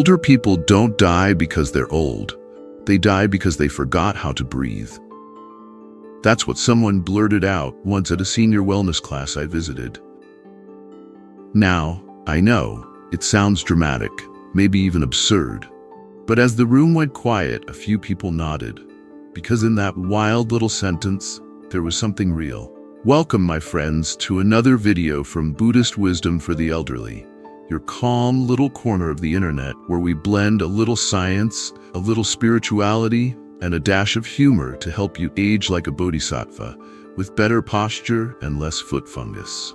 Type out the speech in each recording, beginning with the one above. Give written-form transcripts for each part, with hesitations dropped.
Older people don't die because they're old. They die because they forgot how to breathe. That's what someone blurted out once at a senior wellness class I visited. Now, I know, it sounds dramatic, maybe even absurd. But as the room went quiet, a few people nodded. Because in that wild little sentence, there was something real. Welcome, my friends, to another video from Buddhist Wisdom for the Elderly, your calm little corner of the internet where we blend a little science, a little spirituality, and a dash of humor to help you age like a bodhisattva, with better posture and less foot fungus.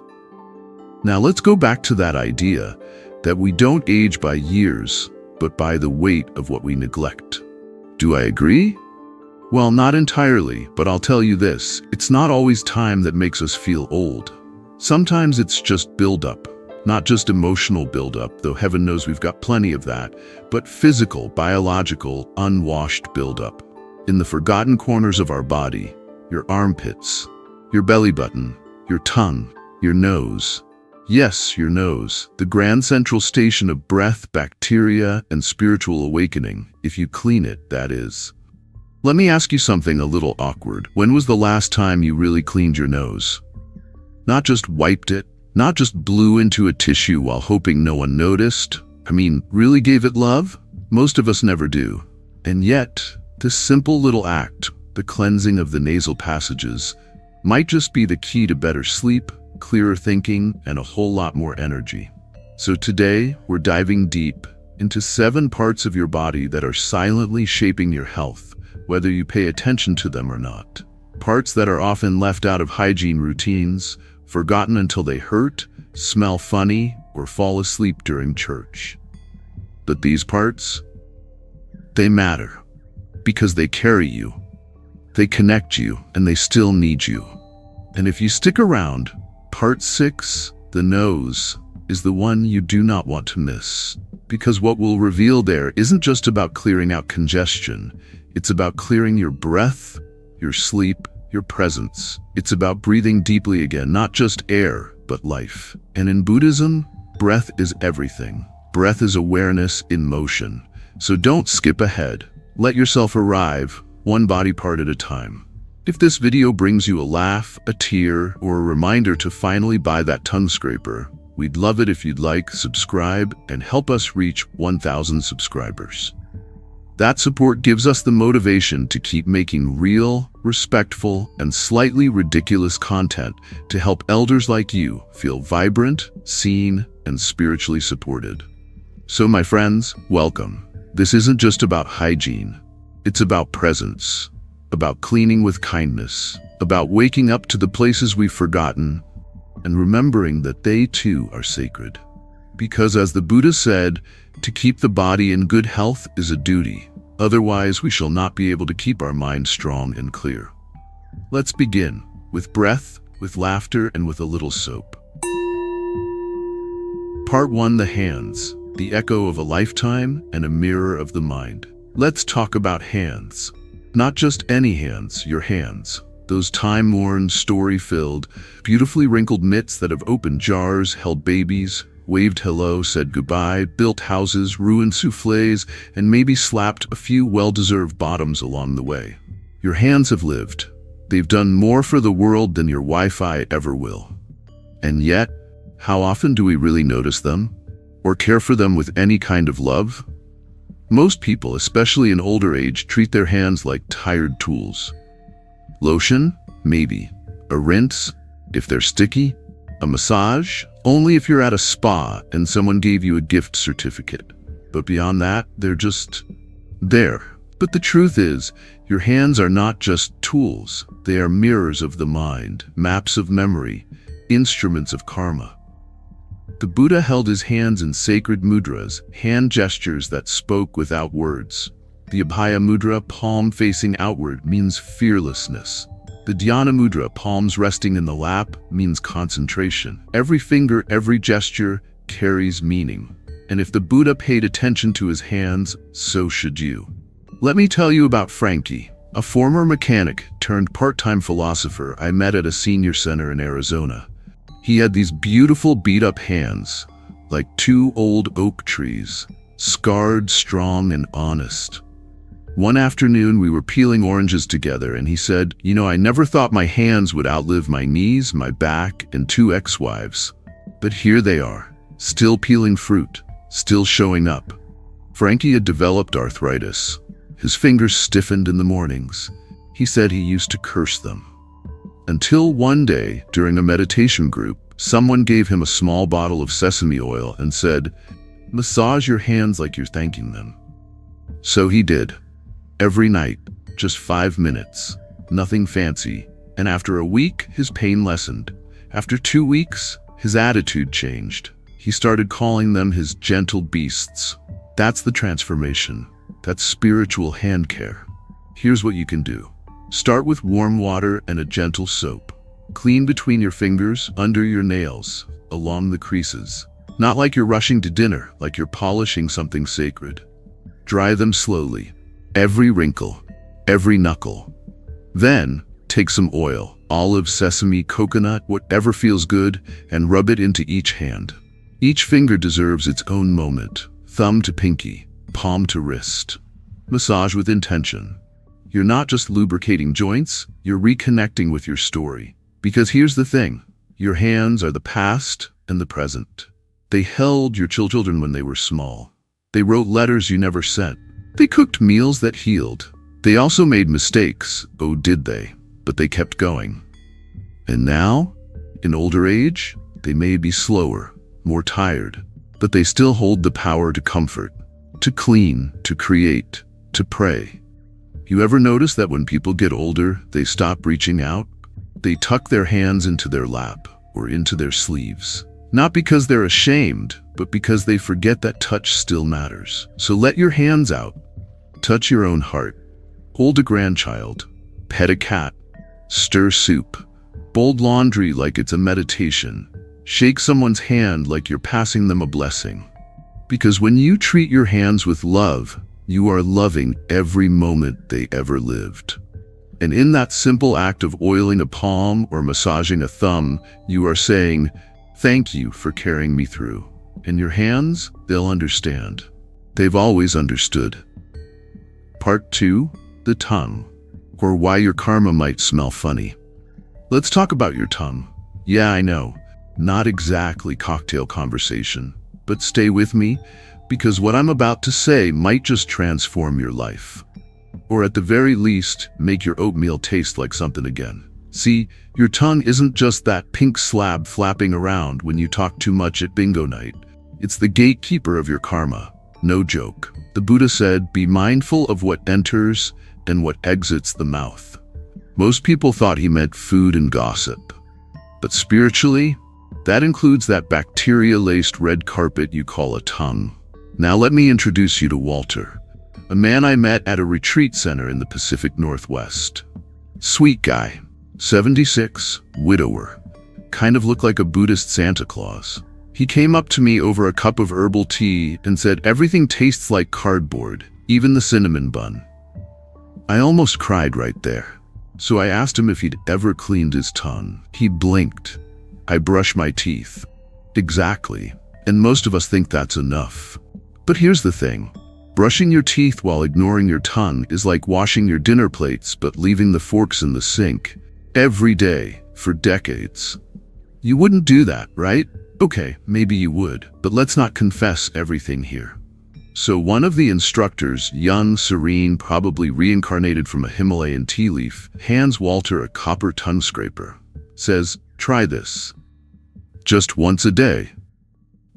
Now let's go back to that idea that we don't age by years, but by the weight of what we neglect. Do I agree? Well, not entirely, but I'll tell you this, it's not always time that makes us feel old. Sometimes it's just buildup. Not just emotional buildup, though heaven knows we've got plenty of that, but physical, biological, unwashed buildup. In the forgotten corners of our body, your armpits, your belly button, your tongue, your nose. Yes, your nose, the grand central station of breath, bacteria, and spiritual awakening, if you clean it, that is. Let me ask you something a little awkward. When was the last time you really cleaned your nose? Not just wiped it, not just blew into a tissue while hoping no one noticed. I mean, really gave it love? Most of us never do. And yet, this simple little act, the cleansing of the nasal passages, might just be the key to better sleep, clearer thinking, and a whole lot more energy. So today, we're diving deep into 7 parts of your body that are silently shaping your health, whether you pay attention to them or not. Parts that are often left out of hygiene routines, forgotten until they hurt, smell funny, or fall asleep during church. But these parts, they matter because they carry you, they connect you, and they still need you. And if you stick around, part 6, the nose, is the one you do not want to miss. Because what we'll reveal there isn't just about clearing out congestion, it's about clearing your breath, your sleep, your presence. It's about breathing deeply again, not just air, but life. And in Buddhism, breath is everything. Breath is awareness in motion. So don't skip ahead. Let yourself arrive, one body part at a time. If this video brings you a laugh, a tear, or a reminder to finally buy that tongue scraper, we'd love it if you'd like, subscribe, and help us reach 1,000 subscribers. That support gives us the motivation to keep making real, respectful, and slightly ridiculous content to help elders like you feel vibrant, seen, and spiritually supported. So my friends, welcome. This isn't just about hygiene. It's about presence, about cleaning with kindness, about waking up to the places we've forgotten, and remembering that they too are sacred. Because as the Buddha said, to keep the body in good health is a duty. Otherwise, we shall not be able to keep our mind strong and clear. Let's begin with breath, with laughter, and with a little soap. Part 1, the hands, the echo of a lifetime and a mirror of the mind. Let's talk about hands. Not just any hands, your hands. Those time-worn, story-filled, beautifully wrinkled mitts that have opened jars, held babies, waved hello, said goodbye, built houses, ruined soufflés, and maybe slapped a few well-deserved bottoms along the way. Your hands have lived. They've done more for the world than your Wi-Fi ever will. And yet, how often do we really notice them? Or care for them with any kind of love? Most people, especially in older age, treat their hands like tired tools. Lotion? Maybe. A rinse? If they're sticky? A massage? Only if you're at a spa and someone gave you a gift certificate. But beyond that, they're just there. But the truth is, your hands are not just tools. They are mirrors of the mind, maps of memory, instruments of karma. The Buddha held his hands in sacred mudras, hand gestures that spoke without words. The Abhaya mudra, palm facing outward, means fearlessness. The Dhyana mudra, palms resting in the lap, means concentration. Every finger, every gesture carries meaning. And if the Buddha paid attention to his hands, so should you. Let me tell you about Frankie, a former mechanic turned part-time philosopher I met at a senior center in Arizona. He had these beautiful beat-up hands, like 2 old oak trees. scarred, strong, and honest. One afternoon, we were peeling oranges together, and he said, "You know, I never thought my hands would outlive my knees, my back, and 2 ex-wives. But here they are, still peeling fruit, still showing up." Frankie had developed arthritis. His fingers stiffened in the mornings. He said he used to curse them. Until one day, during a meditation group, someone gave him a small bottle of sesame oil and said, "Massage your hands like you're thanking them." So he did. Every night, just 5 minutes, nothing fancy. And after a week, his pain lessened. After 2 weeks, his attitude changed. He started calling them his gentle beasts. That's the transformation. That's spiritual hand care. Here's what you can do. Start with warm water and a gentle soap. Clean between your fingers, under your nails, along the creases. Not like you're rushing to dinner, like you're polishing something sacred. Dry them slowly. Every wrinkle, every knuckle. Then, take some oil, olive, sesame, coconut, whatever feels good, and rub it into each hand. Each finger deserves its own moment. Thumb to pinky, palm to wrist. Massage with intention. You're not just lubricating joints, you're reconnecting with your story. Because here's the thing, your hands are the past and the present. They held your children when they were small. They wrote letters you never sent. They cooked meals that healed. They also made mistakes, oh did they, but they kept going. And now, in older age, they may be slower, more tired, but they still hold the power to comfort, to clean, to create, to pray. You ever notice that when people get older, they stop reaching out? They tuck their hands into their lap or into their sleeves. Not because they're ashamed, but because they forget that touch still matters. So let your hands out. Touch your own heart. Hold a grandchild. Pet a cat. Stir soup. Fold laundry like it's a meditation. Shake someone's hand like you're passing them a blessing. Because when you treat your hands with love, you are loving every moment they ever lived. And in that simple act of oiling a palm or massaging a thumb, you are saying, "Thank you for carrying me through." And your hands, they'll understand. They've always understood. Part 2, the tongue, or why your karma might smell funny. Let's talk about your tongue. Yeah, I know, not exactly cocktail conversation, but stay with me, because what I'm about to say might just transform your life. Or at the very least, make your oatmeal taste like something again. See, your tongue isn't just that pink slab flapping around when you talk too much at bingo night. It's the gatekeeper of your karma. No joke. The Buddha said, "Be mindful of what enters and what exits the mouth." Most people thought he meant food and gossip. But spiritually, that includes that bacteria-laced red carpet you call a tongue. Now let me introduce you to Walter, a man I met at a retreat center in the Pacific Northwest. Sweet guy, 76, widower, kind of looked like a Buddhist Santa Claus. He came up to me over a cup of herbal tea and said, "Everything tastes like cardboard, even the cinnamon bun." I almost cried right there. So I asked him if he'd ever cleaned his tongue. He blinked. "I brush my teeth." Exactly. And most of us think that's enough. But here's the thing. Brushing your teeth while ignoring your tongue is like washing your dinner plates but leaving the forks in the sink every day for decades. You wouldn't do that, right? Okay, maybe you would, but let's not confess everything here. So one of the instructors, young, serene, probably reincarnated from a Himalayan tea leaf, hands Walter a copper tongue scraper. Says, "Try this. Just once a day."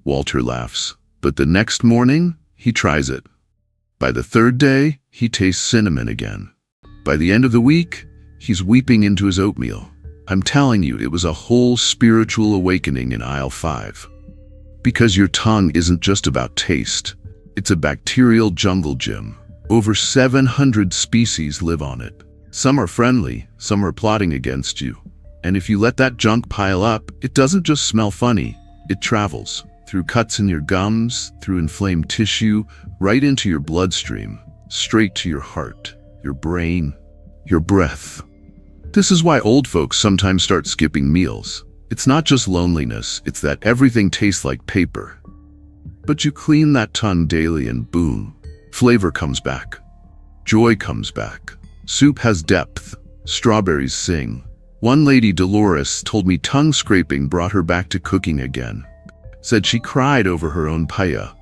Walter laughs, but the next morning, he tries it. By the third day, he tastes cinnamon again. By the end of the week, he's weeping into his oatmeal. I'm telling you, it was a whole spiritual awakening in aisle 5. Because your tongue isn't just about taste. It's a bacterial jungle gym. Over 700 species live on it. Some are friendly, some are plotting against you. And if you let that junk pile up, it doesn't just smell funny, it travels. Through cuts in your gums, through inflamed tissue, right into your bloodstream, straight to your heart, your brain, your breath. This is why old folks sometimes start skipping meals. It's not just loneliness, it's that everything tastes like paper. But you clean that tongue daily and boom, flavor comes back. Joy comes back. Soup has depth. Strawberries sing. One lady, Dolores, told me tongue scraping brought her back to cooking again. Said she cried over her own paya.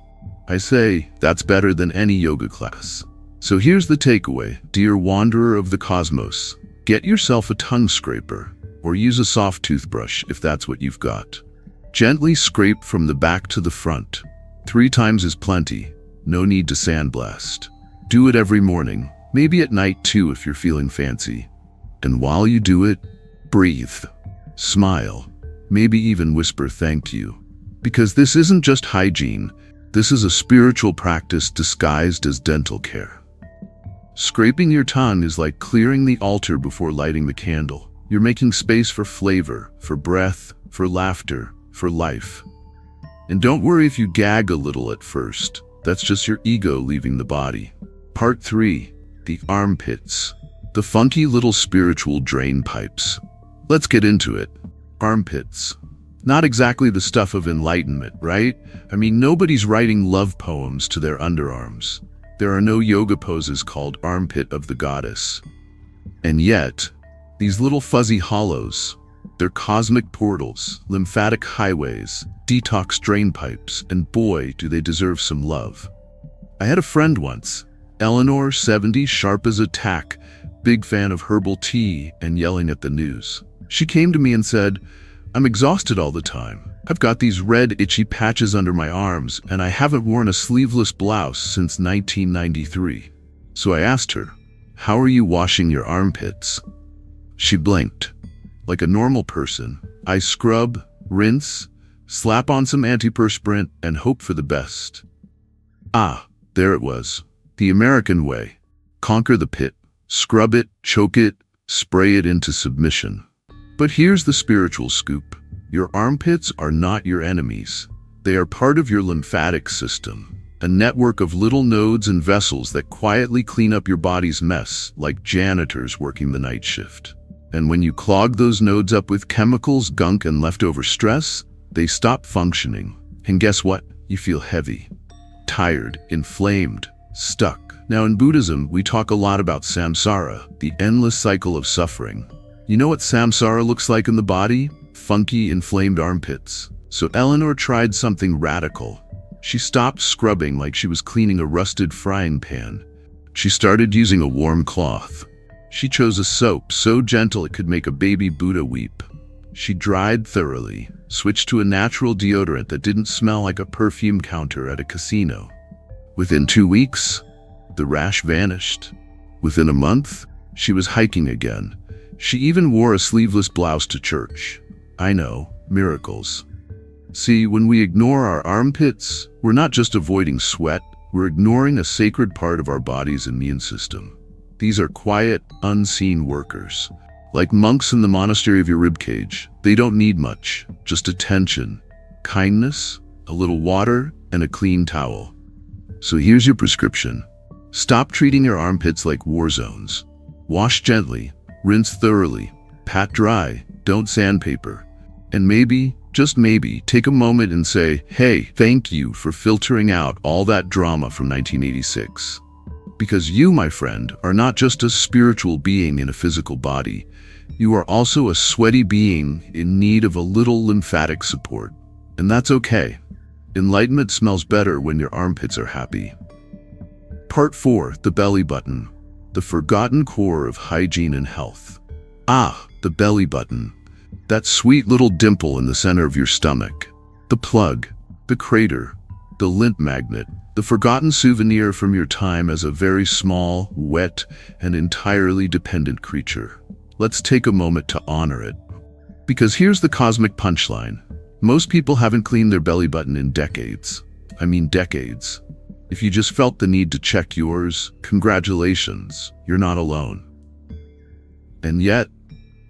I say, that's better than any yoga class. So here's the takeaway, dear wanderer of the cosmos. Get yourself a tongue scraper, or use a soft toothbrush if that's what you've got. Gently scrape from the back to the front. 3 times is plenty. No need to sandblast. Do it every morning, maybe at night too if you're feeling fancy. And while you do it, breathe, smile, maybe even whisper thank you. Because this isn't just hygiene, this is a spiritual practice disguised as dental care. Scraping your tongue is like clearing the altar before lighting the candle. You're making space for flavor, for breath, for laughter, for life. And don't worry if you gag a little at first. That's just your ego leaving the body. Part 3. The armpits. The funky little spiritual drain pipes. Let's get into it. Armpits. Not exactly the stuff of enlightenment, right? I mean, nobody's writing love poems to their underarms. There are no yoga poses called armpit of the goddess. And yet, these little fuzzy hollows, they're cosmic portals, lymphatic highways, detox drain pipes, and boy, do they deserve some love. I had a friend once, Eleanor, 70, sharp as a tack, big fan of herbal tea and yelling at the news. She came to me and said, I'm exhausted all the time. I've got these red, itchy patches under my arms, and I haven't worn a sleeveless blouse since 1993. So I asked her, how are you washing your armpits? She blinked. Like a normal person, I scrub, rinse, slap on some antiperspirant, and hope for the best. Ah, there it was. The American way. Conquer the pit, scrub it, choke it, spray it into submission. But here's the spiritual scoop. Your armpits are not your enemies. They are part of your lymphatic system, a network of little nodes and vessels that quietly clean up your body's mess, like janitors working the night shift. And when you clog those nodes up with chemicals, gunk, and leftover stress, they stop functioning. And guess what? You feel heavy, tired, inflamed, stuck. Now in Buddhism, we talk a lot about samsara, the endless cycle of suffering. You know what samsara looks like in the body? Funky, inflamed armpits. So Eleanor tried something radical. She stopped scrubbing like she was cleaning a rusted frying pan. She started using a warm cloth. She chose a soap so gentle it could make a baby Buddha weep. She dried thoroughly, switched to a natural deodorant that didn't smell like a perfume counter at a casino. Within 2 weeks, the rash vanished. Within a month, she was hiking again. She even wore a sleeveless blouse to church. I know, miracles. See, when we ignore our armpits, we're not just avoiding sweat, we're ignoring a sacred part of our body's immune system. These are quiet, unseen workers. Like monks in the monastery of your ribcage, they don't need much, just attention, kindness, a little water, and a clean towel. So here's your prescription. Stop treating your armpits like war zones. Wash gently, rinse thoroughly, pat dry, don't sandpaper. And maybe, just maybe, take a moment and say, hey, thank you for filtering out all that drama from 1986. Because you, my friend, are not just a spiritual being in a physical body. You are also a sweaty being in need of a little lymphatic support. And that's okay. Enlightenment smells better when your armpits are happy. Part 4. The belly button. The forgotten core of hygiene and health. Ah, the belly button. That sweet little dimple in the center of your stomach. The plug, the crater, the lint magnet, the forgotten souvenir from your time as a very small, wet, and entirely dependent creature. Let's take a moment to honor it. Because here's the cosmic punchline. Most people haven't cleaned their belly button in decades. I mean decades. If you just felt the need to check yours, congratulations, you're not alone. And yet,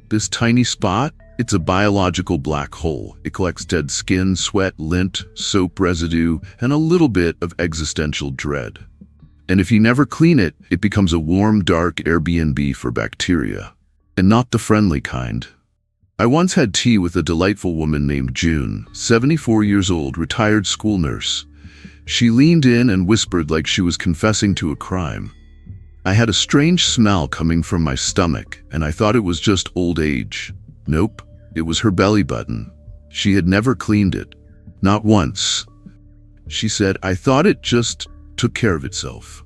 this tiny spot, it's a biological black hole. It collects dead skin, sweat, lint, soap residue, and a little bit of existential dread. And if you never clean it, it becomes a warm, dark Airbnb for bacteria. And not the friendly kind. I once had tea with a delightful woman named June, 74 years old, retired school nurse. She leaned in and whispered like she was confessing to a crime. I had a strange smell coming from my stomach, and I thought it was just old age. Nope, it was her belly button. She had never cleaned it. Not once. She said, I thought it just took care of itself.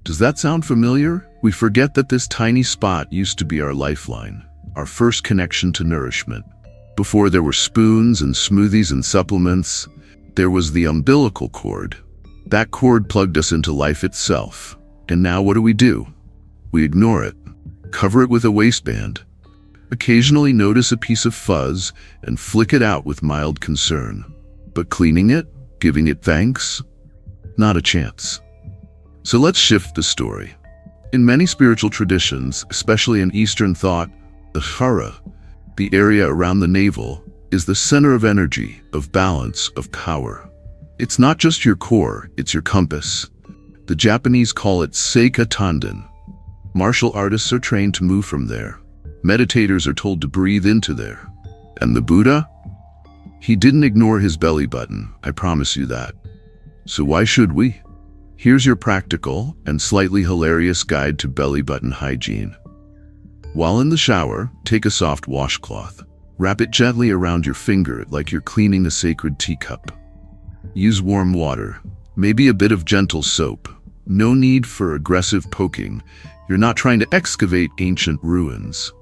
Does that sound familiar? We forget that this tiny spot used to be our lifeline, our first connection to nourishment. Before there were spoons and smoothies and supplements, there was the umbilical cord. That cord plugged us into life itself. And now what do? We ignore it, cover it with a waistband, occasionally notice a piece of fuzz and flick it out with mild concern. But cleaning it, giving it thanks? Not a chance. So let's shift the story. In many spiritual traditions, especially in Eastern thought, the hara, the area around the navel, is the center of energy, of balance, of power. It's not just your core, it's your compass. The Japanese call it seika tanden. Martial artists are trained to move from there. Meditators are told to breathe into there. And the Buddha? He didn't ignore his belly button, I promise you that. So why should we? Here's your practical and slightly hilarious guide to belly button hygiene. While in the shower, take a soft washcloth. Wrap it gently around your finger like you're cleaning a sacred teacup. Use warm water, maybe a bit of gentle soap. No need for aggressive poking. You're not trying to excavate ancient ruins.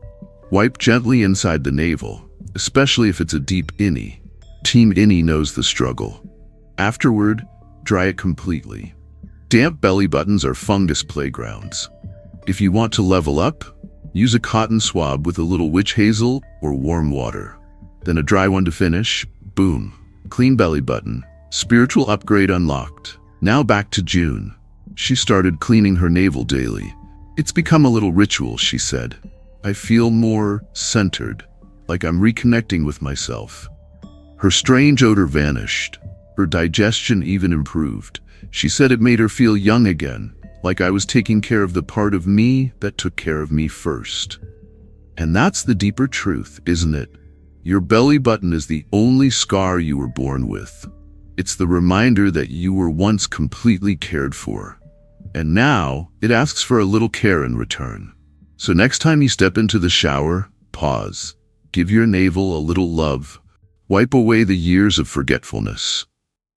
Wipe gently inside the navel, especially if it's a deep innie. Team innie knows the struggle. Afterward, dry it completely. Damp belly buttons are fungus playgrounds. If you want to level up, use a cotton swab with a little witch hazel or warm water. Then a dry one to finish. Boom. Clean belly button. Spiritual upgrade unlocked. Now back to June. She started cleaning her navel daily. It's become a little ritual, she said. I feel more centered, like I'm reconnecting with myself. Her strange odor vanished. Her digestion even improved. She said it made her feel young again, like I was taking care of the part of me that took care of me first. And that's the deeper truth, isn't it? Your belly button is the only scar you were born with. It's the reminder that you were once completely cared for. And now, it asks for a little care in return. So next time you step into the shower, pause. Give your navel a little love. Wipe away the years of forgetfulness.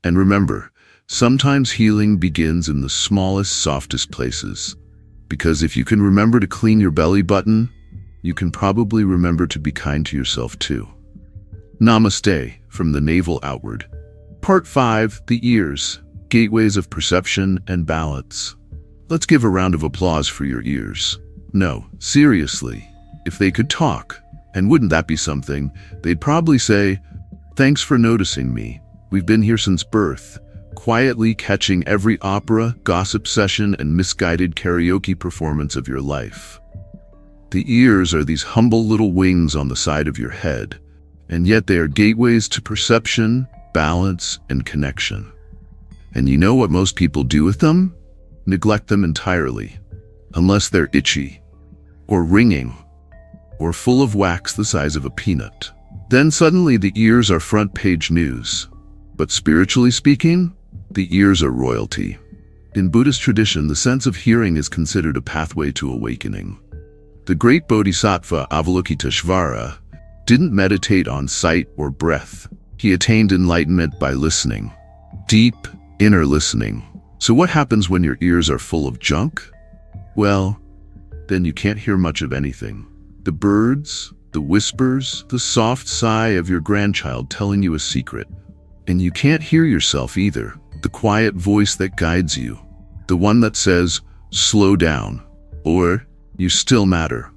And remember, sometimes healing begins in the smallest, softest places. Because if you can remember to clean your belly button, you can probably remember to be kind to yourself too. Namaste, from the navel outward. Part 5, the ears, gateways of perception and balance. Let's give a round of applause for your ears. No, seriously, if they could talk, and wouldn't that be something, they'd probably say, thanks for noticing me. We've been here since birth, quietly catching every opera, gossip session, and misguided karaoke performance of your life. The ears are these humble little wings on the side of your head, and yet they are gateways to perception, balance, and connection. And you know what most people do with them? Neglect them entirely, unless they're itchy, or ringing, or full of wax the size of a peanut. Then suddenly the ears are front page news. But spiritually speaking, the ears are royalty. In Buddhist tradition, the sense of hearing is considered a pathway to awakening. The great Bodhisattva Avalokiteshvara didn't meditate on sight or breath. He attained enlightenment by listening. Deep, inner listening. So what happens when your ears are full of junk? Well, then you can't hear much of anything. The birds, the whispers, the soft sigh of your grandchild telling you a secret. And you can't hear yourself either. The quiet voice that guides you. The one that says, slow down, or you still matter.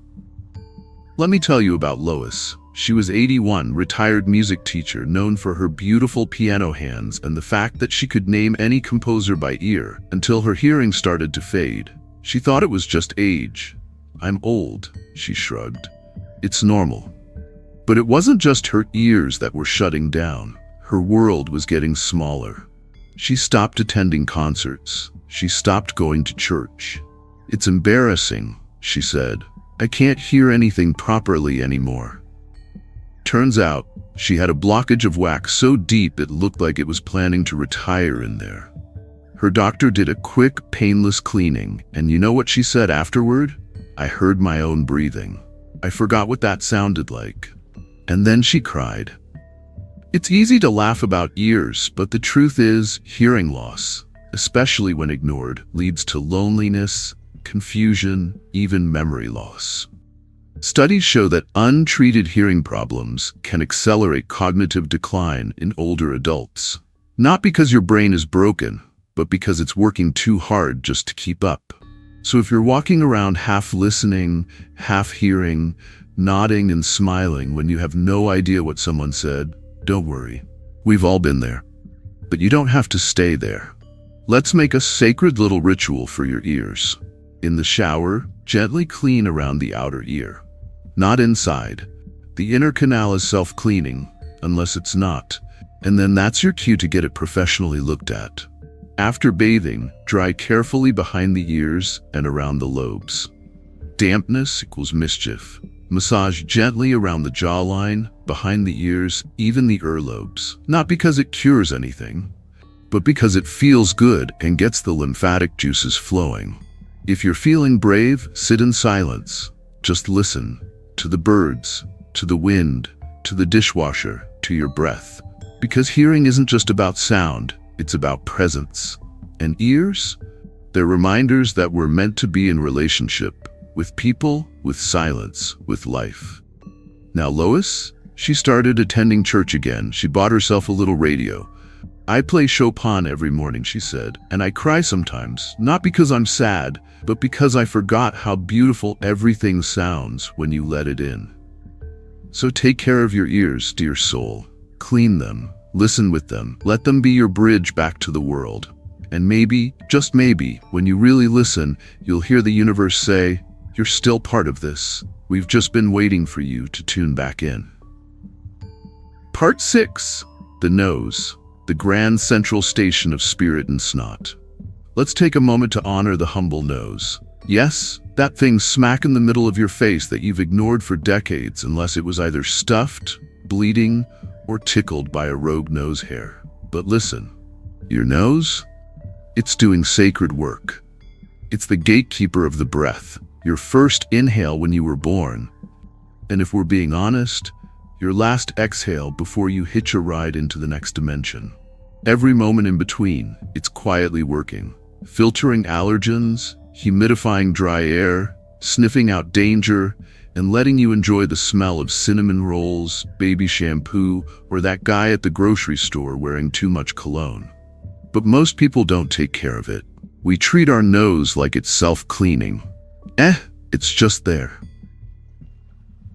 Let me tell you about Lois. She was 81, retired music teacher known for her beautiful piano hands and the fact that she could name any composer by ear until her hearing started to fade. She thought it was just age. I'm old, she shrugged. It's normal. But it wasn't just her ears that were shutting down. Her world was getting smaller. She stopped attending concerts. She stopped going to church. It's embarrassing, she said. I can't hear anything properly anymore. Turns out, she had a blockage of wax so deep it looked like it was planning to retire in there. Her doctor did a quick, painless cleaning, and you know what she said afterward? I heard my own breathing. I forgot what that sounded like. And then she cried. It's easy to laugh about ears, but the truth is, hearing loss, especially when ignored, leads to loneliness, confusion, even memory loss. Studies show that untreated hearing problems can accelerate cognitive decline in older adults. Not because your brain is broken, but because it's working too hard just to keep up. So if you're walking around half listening, half hearing, nodding and smiling when you have no idea what someone said, don't worry. We've all been there. But you don't have to stay there. Let's make a sacred little ritual for your ears. In the shower, gently clean around the outer ear. Not inside. The inner canal is self-cleaning, unless it's not, and then that's your cue to get it professionally looked at. After bathing, dry carefully behind the ears and around the lobes. Dampness equals mischief. Massage gently around the jawline, behind the ears, even the earlobes. Not because it cures anything, but because it feels good and gets the lymphatic juices flowing. If you're feeling brave, sit in silence. Just listen. To the birds, to the wind, to the dishwasher, to your breath. Because hearing isn't just about sound, it's about presence. And ears? They're reminders that we're meant to be in relationship, with people, with silence, with life. Now Lois? She started attending church again. She bought herself a little radio. I play Chopin every morning, she said, and I cry sometimes, not because I'm sad, but because I forgot how beautiful everything sounds when you let it in. So take care of your ears, dear soul. Clean them, listen with them, let them be your bridge back to the world. And maybe, just maybe, when you really listen, you'll hear the universe say, you're still part of this. We've just been waiting for you to tune back in. Part 6. The nose. The grand central station of spirit and snot. Let's take a moment to honor the humble nose. Yes, that thing smack in the middle of your face that you've ignored for decades unless it was either stuffed, bleeding, or tickled by a rogue nose hair. But listen, your nose? It's doing sacred work. It's the gatekeeper of the breath, your first inhale when you were born. And if we're being honest, your last exhale before you hitch a ride into the next dimension. Every moment in between, it's quietly working, filtering allergens, humidifying dry air, sniffing out danger, and letting you enjoy the smell of cinnamon rolls, baby shampoo, or that guy at the grocery store wearing too much cologne. But most people don't take care of it. We treat our nose like it's self-cleaning. It's just there.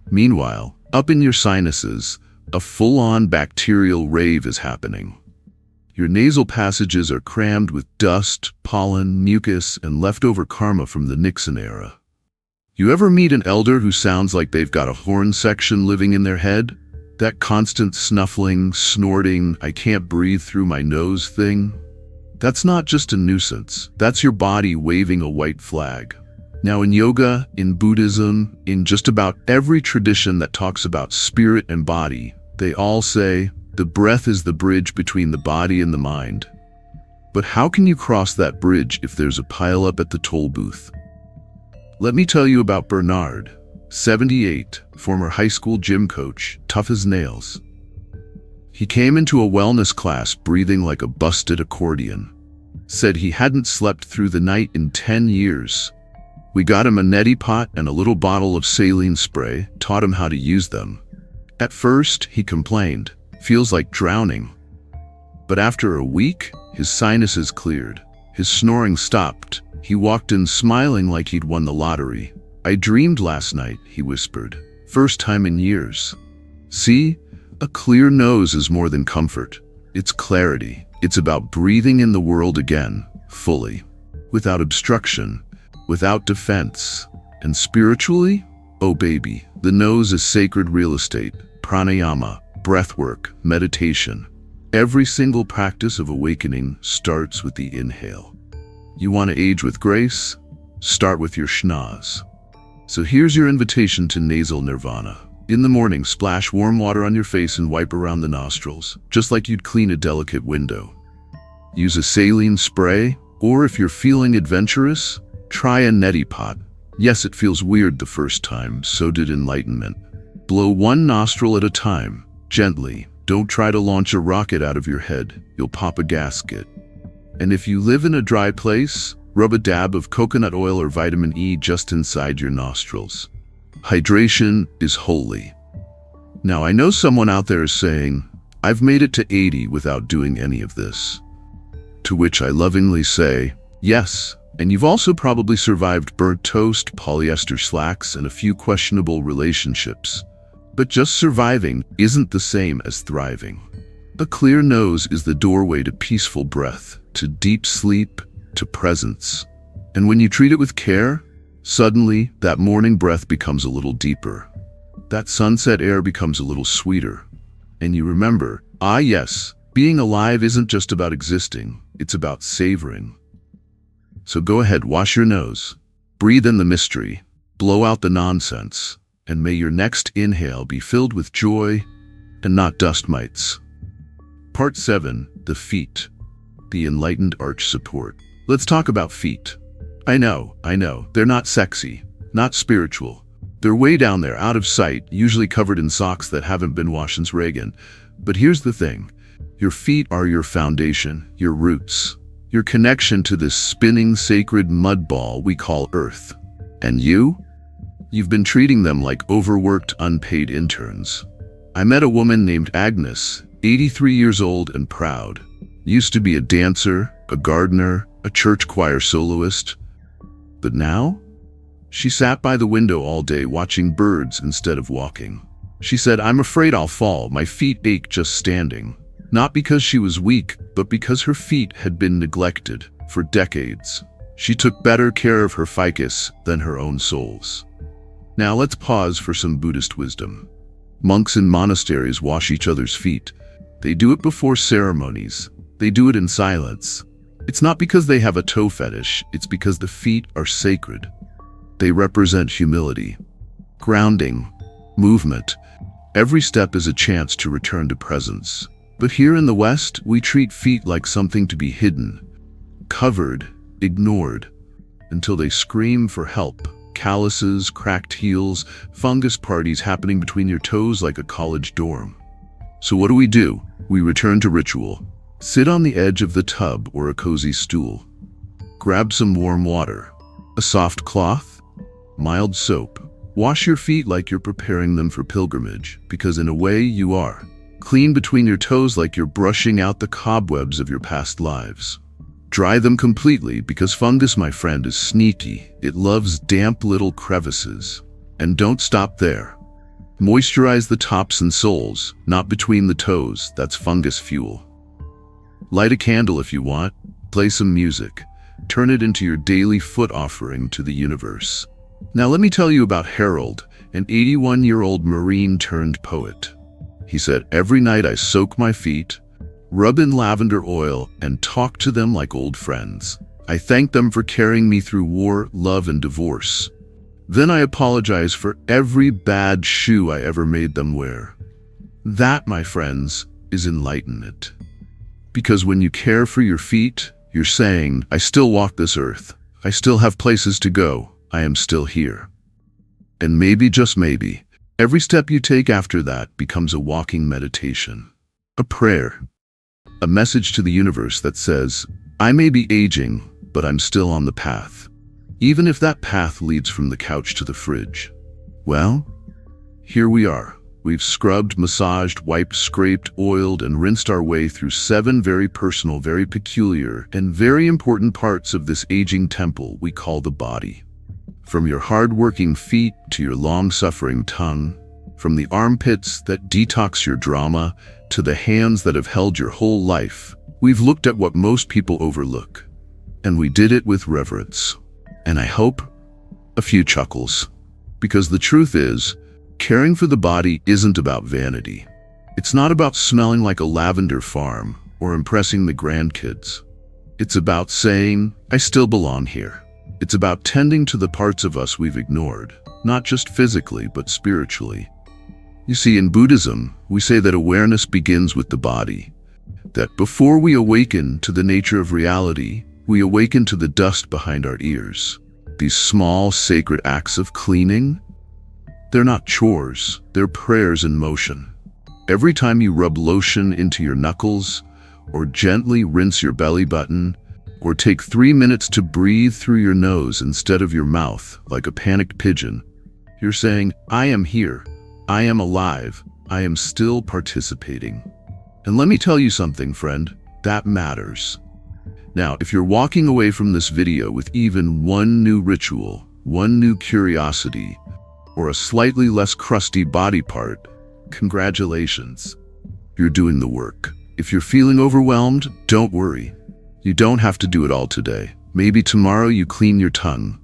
Meanwhile, up in your sinuses, a full-on bacterial rave is happening. Your nasal passages are crammed with dust, pollen, mucus, and leftover karma from the Nixon era. You ever meet an elder who sounds like they've got a horn section living in their head? That constant snuffling, snorting, I can't breathe through my nose thing? That's not just a nuisance. That's your body waving a white flag. Now in yoga, in Buddhism, in just about every tradition that talks about spirit and body, they all say, the breath is the bridge between the body and the mind. But how can you cross that bridge if there's a pileup at the toll booth? Let me tell you about Bernard, 78, former high school gym coach, tough as nails. He came into a wellness class breathing like a busted accordion. Said he hadn't slept through the night in 10 years. We got him a neti pot and a little bottle of saline spray, taught him how to use them. At first, he complained, feels like drowning. But after a week, his sinuses cleared. His snoring stopped. He walked in smiling like he'd won the lottery. I dreamed last night, he whispered. First time in years. See, a clear nose is more than comfort. It's clarity. It's about breathing in the world again, fully, without obstruction, without defense. And spiritually? Oh baby, the nose is sacred real estate, pranayama, breathwork, meditation. Every single practice of awakening starts with the inhale. You want to age with grace? Start with your schnoz. So here's your invitation to nasal nirvana. In the morning, splash warm water on your face and wipe around the nostrils, just like you'd clean a delicate window. Use a saline spray, or if you're feeling adventurous, try a neti pot. Yes, it feels weird the first time, so did enlightenment. Blow one nostril at a time, gently. Don't try to launch a rocket out of your head. You'll pop a gasket. And if you live in a dry place, rub a dab of coconut oil or vitamin E just inside your nostrils. Hydration is holy. Now, I know someone out there is saying, I've made it to 80 without doing any of this. To which I lovingly say, yes, and you've also probably survived burnt toast, polyester slacks, and a few questionable relationships. But just surviving isn't the same as thriving. A clear nose is the doorway to peaceful breath, to deep sleep, to presence. And when you treat it with care, suddenly that morning breath becomes a little deeper. That sunset air becomes a little sweeter. And you remember, yes, being alive isn't just about existing, it's about savoring. So go ahead, wash your nose, breathe in the mystery, blow out the nonsense, and may your next inhale be filled with joy and not dust mites. Part 7, the feet, the enlightened arch support. Let's talk about feet. I know, they're not sexy, not spiritual. They're way down there, out of sight, usually covered in socks that haven't been washed since Reagan. But here's the thing, your feet are your foundation, your roots. Your connection to this spinning sacred mud ball we call Earth. And you've been treating them like overworked, unpaid interns. I met a woman named Agnes, 83 years old and proud. Used to be a dancer, a gardener, a church choir soloist. But now, she sat by the window all day watching birds instead of walking. She said, I'm afraid I'll fall, my feet ache just standing. Not because she was weak, but because her feet had been neglected for decades. She took better care of her ficus than her own soles. Now let's pause for some Buddhist wisdom. Monks in monasteries wash each other's feet. They do it before ceremonies. They do it in silence. It's not because they have a toe fetish, it's because the feet are sacred. They represent humility, grounding, movement. Every step is a chance to return to presence. But here in the West, we treat feet like something to be hidden, covered, ignored, until they scream for help. Calluses, cracked heels, fungus parties happening between your toes like a college dorm. So what do? We return to ritual. Sit on the edge of the tub or a cozy stool. Grab some warm water, a soft cloth, mild soap. Wash your feet like you're preparing them for pilgrimage, because in a way you are. Clean between your toes like you're brushing out the cobwebs of your past lives. Dry them completely because fungus, my friend, is sneaky. It loves damp little crevices. And don't stop there. Moisturize the tops and soles, not between the toes. That's fungus fuel. Light a candle if you want. Play some music. Turn it into your daily foot offering to the universe. Now let me tell you about Harold, an 81-year-old Marine turned poet. He said, every night I soak my feet, rub in lavender oil, and talk to them like old friends. I thank them for carrying me through war, love, and divorce. Then I apologize for every bad shoe I ever made them wear. That, my friends, is enlightenment. Because when you care for your feet, you're saying, I still walk this earth. I still have places to go. I am still here. And maybe, just maybe, every step you take after that becomes a walking meditation, a prayer, a message to the universe that says, I may be aging, but I'm still on the path, even if that path leads from the couch to the fridge. Well, here we are. We've scrubbed, massaged, wiped, scraped, oiled, and rinsed our way through 7 very personal, very peculiar, and very important parts of this aging temple we call the body. From your hard-working feet to your long-suffering tongue, from the armpits that detox your drama to the hands that have held your whole life, we've looked at what most people overlook. And we did it with reverence. And I hope a few chuckles. Because the truth is, caring for the body isn't about vanity. It's not about smelling like a lavender farm or impressing the grandkids. It's about saying, I still belong here. It's about tending to the parts of us we've ignored, not just physically, but spiritually. You see, in Buddhism, we say that awareness begins with the body. that before we awaken to the nature of reality, we awaken to the dust behind our ears. These small, sacred acts of cleaning, they're not chores, they're prayers in motion. Every time you rub lotion into your knuckles, or gently rinse your belly button, or take 3 minutes to breathe through your nose instead of your mouth like a panicked pigeon, you're saying, I am here, I am alive, I am still participating. And let me tell you something, friend, that matters. Now, if you're walking away from this video with even one new ritual, one new curiosity, or a slightly less crusty body part, congratulations. You're doing the work. If you're feeling overwhelmed, don't worry. You don't have to do it all today. Maybe tomorrow you clean your tongue.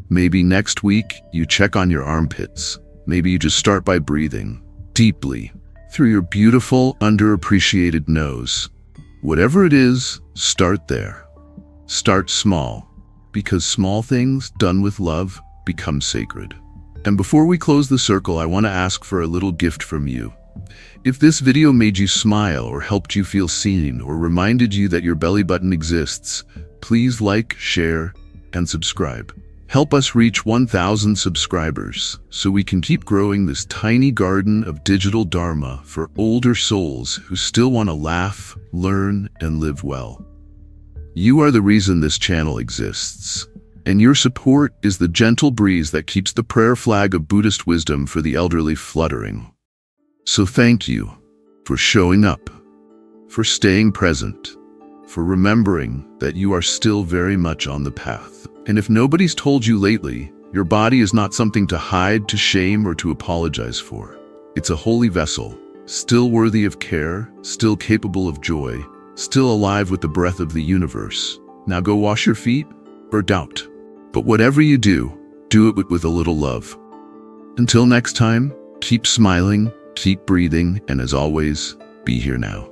Maybe next week you check on your armpits. Maybe you just start by breathing deeply through your beautiful, underappreciated nose. Whatever it is, start there. Start small, because small things done with love become sacred. And before we close the circle, I want to ask for a little gift from you. If this video made you smile or helped you feel seen or reminded you that your belly button exists, please like, share, and subscribe. Help us reach 1,000 subscribers so we can keep growing this tiny garden of digital dharma for older souls who still want to laugh, learn, and live well. You are the reason this channel exists, and your support is the gentle breeze that keeps the prayer flag of Buddhist wisdom for the elderly fluttering. So thank you for showing up, for staying present, for remembering that you are still very much on the path. And if nobody's told you lately, your body is not something to hide, to shame, or to apologize for. It's a holy vessel, still worthy of care, still capable of joy, still alive with the breath of the universe. Now go wash your feet or doubt. But whatever you do it with a little love. Until next time, keep smiling, keep breathing, and as always, be here now.